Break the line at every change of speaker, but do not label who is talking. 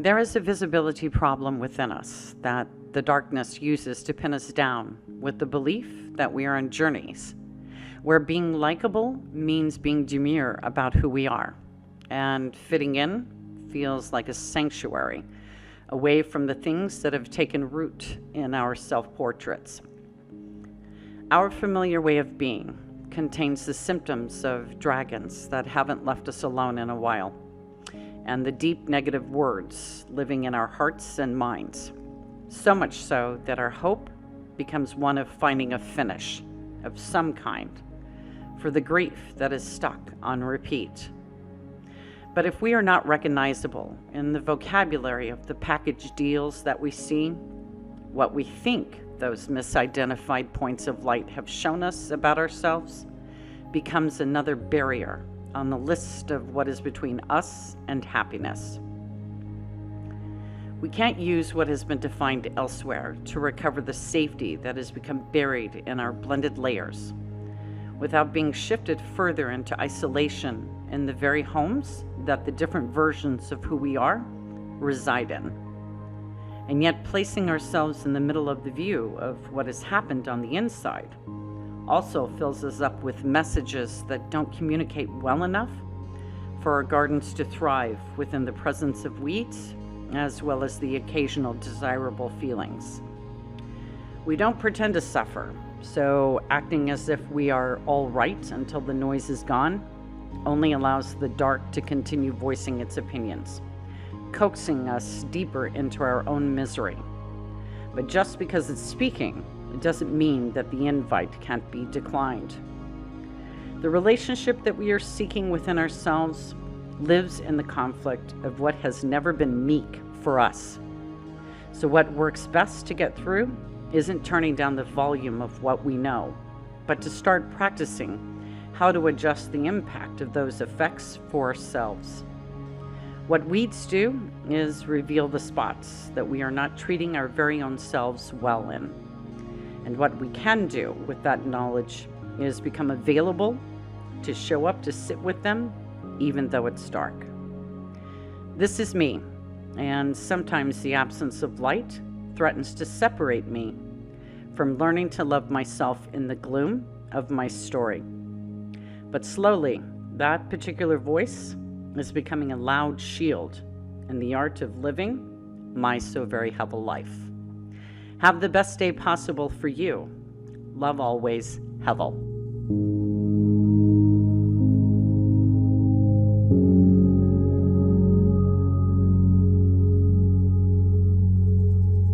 There is a visibility problem within us that the darkness uses to pin us down with the belief that we are on journeys, where being likable means being demure about who we are, and fitting in feels like a sanctuary, away from the things that have taken root in our self-portraits. Our familiar way of being contains the symptoms of dragons that haven't left us alone in a while, and the deep negative words living in our hearts and minds. So much so that our hope becomes one of finding a finish of some kind for the grief that is stuck on repeat. But if we are not recognizable in the vocabulary of the package deals that we see, what we think those misidentified points of light have shown us about ourselves becomes another barrier on the list of what is between us and happiness. We can't use what has been defined elsewhere to recover the safety that has become buried in our blended layers without being shifted further into isolation in the very homes that the different versions of who we are reside in. And yet placing ourselves in the middle of the view of what has happened on the inside also fills us up with messages that don't communicate well enough for our gardens to thrive within the presence of weeds, as well as the occasional desirable feelings. We don't pretend to suffer, so acting as if we are all right until the noise is gone only allows the dark to continue voicing its opinions, coaxing us deeper into our own misery. But just because it's speaking, it doesn't mean that the invite can't be declined. The relationship that we are seeking within ourselves lives in the conflict of what has never been meek for us. So what works best to get through isn't turning down the volume of what we know, but to start practicing how to adjust the impact of those effects for ourselves. What weeds do is reveal the spots that we are not treating our very own selves well in. And what we can do with that knowledge is become available to show up to sit with them, even though it's dark. This is me, and sometimes the absence of light threatens to separate me from learning to love myself in the gloom of my story. But slowly, that particular voice is becoming a loud shield in the art of living my so very Hevel life. Have the best day possible for you. Love always, Hevel.